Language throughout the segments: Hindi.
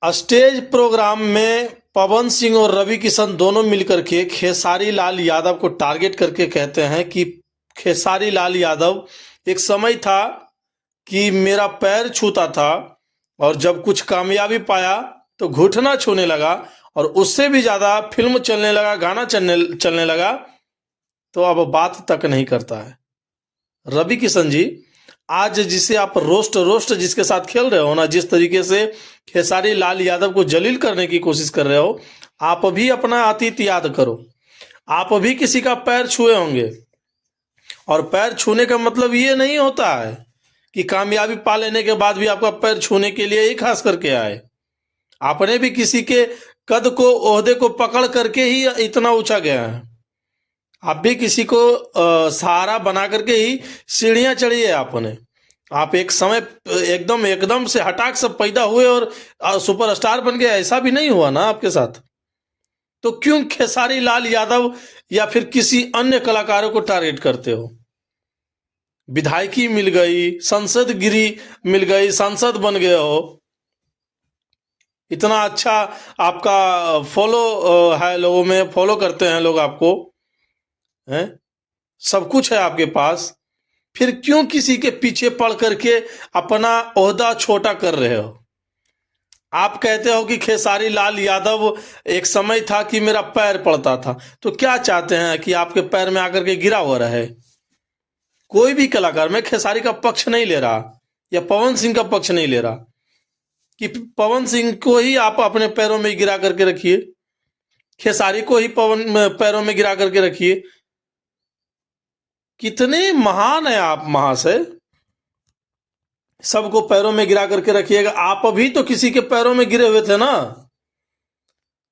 स्टेज प्रोग्राम में पवन सिंह और रवि किशन दोनों मिलकर के खेसारी लाल यादव को टारगेट करके कहते हैं कि खेसारी लाल यादव, एक समय था कि मेरा पैर छूता था और जब कुछ कामयाबी पाया तो घुटना छूने लगा और उससे भी ज्यादा फिल्म चलने लगा, गाना चलने लगा तो अब बात तक नहीं करता है। रवि किशन जी, आज जिसे आप रोस्ट जिसके साथ खेल रहे हो ना, जिस तरीके से खेसारी लाल यादव को जलील करने की कोशिश कर रहे हो, आप भी अपना अतीत याद करो। आप भी किसी का पैर छुए होंगे और पैर छूने का मतलब ये नहीं होता है कि कामयाबी पा लेने के बाद भी आपका पैर छूने के लिए ही खास करके आए। आपने भी किसी के कद को, ओहदे को पकड़ करके ही इतना ऊंचा गया है। आप भी किसी को सहारा बना करके ही सीढ़ियां चढ़ी है आपने। आप एक समय एकदम से हटाक से पैदा हुए और सुपरस्टार बन गए, ऐसा भी नहीं हुआ ना आपके साथ। तो क्यों खेसारी लाल यादव या फिर किसी अन्य कलाकारों को टारगेट करते हो? विधायकी मिल गई, संसद गिरी मिल गई, सांसद बन गए हो, इतना अच्छा आपका फॉलो है, लोगों में फॉलो करते हैं लोग आपको, हैं, सब कुछ है आपके पास, फिर क्यों किसी के पीछे पड़ करके अपना ओहदा छोटा कर रहे हो? आप कहते हो कि खेसारी लाल यादव एक समय था कि मेरा पैर पड़ता था, तो क्या चाहते हैं कि आपके पैर में आकर के गिरा हुआ रहे? कोई भी कलाकार, मैं खेसारी का पक्ष नहीं ले रहा या पवन सिंह का पक्ष नहीं ले रहा कि पवन सिंह को ही आप अपने पैरों में गिरा करके रखिए, खेसारी को ही पैरों में गिरा करके रखिए। कितने महान है आप महाशय, सबको पैरों में गिरा करके रखिएगा। आप भी तो किसी के पैरों में गिरे हुए थे ना।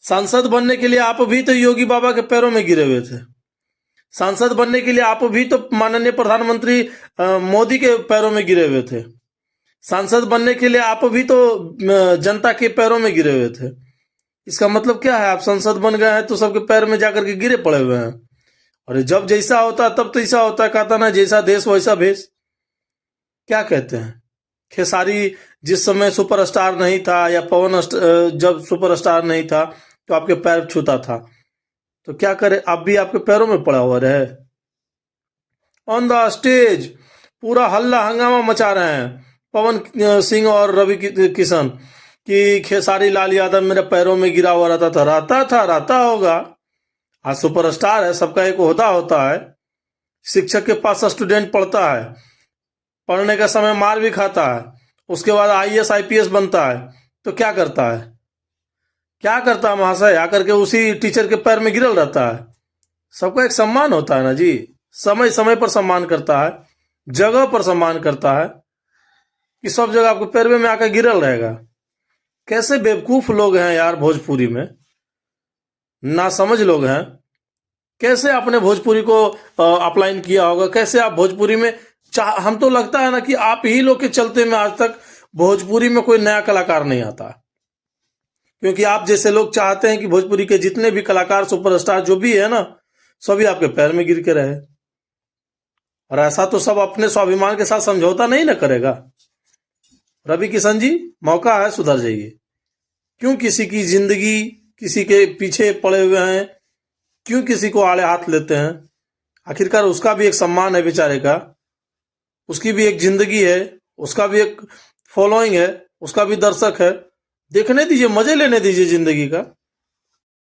सांसद बनने के लिए आप भी तो योगी बाबा के पैरों में गिरे हुए थे। सांसद बनने के लिए आप भी तो माननीय प्रधानमंत्री मोदी के पैरों में गिरे हुए थे। सांसद बनने के लिए आप भी तो जनता के पैरों में गिरे हुए थे। इसका मतलब क्या है? आप सांसद बन गए हैं तो सबके पैर में जाकर के गिरे पड़े हुए हैं। और जब जैसा होता है तब तो ऐसा होता है, कहता ना जैसा देश वैसा भेष। क्या कहते हैं? खेसारी जिस समय सुपरस्टार नहीं था या पवन जब सुपरस्टार नहीं था तो आपके पैर छूता था, तो क्या करे, आप भी आपके पैरों में पड़ा हुआ रहे। ऑन द स्टेज पूरा हल्ला हंगामा मचा रहे हैं पवन सिंह और रवि किशन कि खेसारी लाल यादव मेरे पैरों में गिरा हुआ रहता होगा। आज सुपरस्टार है, सबका एक ओहदा होता है। शिक्षक के पास स्टूडेंट पढ़ता है, पढ़ने का समय मार भी खाता है, उसके बाद आईएएस आईपीएस बनता है, तो क्या करता है? क्या करता है महाशय? आकर के उसी टीचर के पैर में गिरल रहता है। सबका एक सम्मान होता है ना जी, समय समय पर सम्मान करता है, जगह पर सम्मान करता है, कि सब जगह आपके पैर में आकर गिरल रहेगा। कैसे बेवकूफ लोग हैं यार भोजपुरी में, ना समझ लोग हैं। कैसे आपने भोजपुरी को अपलाइन किया होगा? कैसे आप भोजपुरी में हम तो लगता है ना कि आप ही लोग के चलते में आज तक भोजपुरी में कोई नया कलाकार नहीं आता, क्योंकि आप जैसे लोग चाहते हैं कि भोजपुरी के जितने भी कलाकार सुपरस्टार जो भी है ना, सभी आपके पैर में गिर के रहे। और ऐसा तो सब अपने स्वाभिमान के साथ समझौता नहीं ना करेगा। रवि किशन जी, मौका है, सुधर जाइए। क्यों किसी की जिंदगी किसी के पीछे पड़े हुए हैं? क्यों किसी को आड़े हाथ लेते हैं? आखिरकार उसका भी एक सम्मान है बेचारे का, उसकी भी एक जिंदगी है, उसका भी एक फॉलोइंग है, उसका भी दर्शक है। देखने दीजिए, मजे लेने दीजिए जिंदगी का।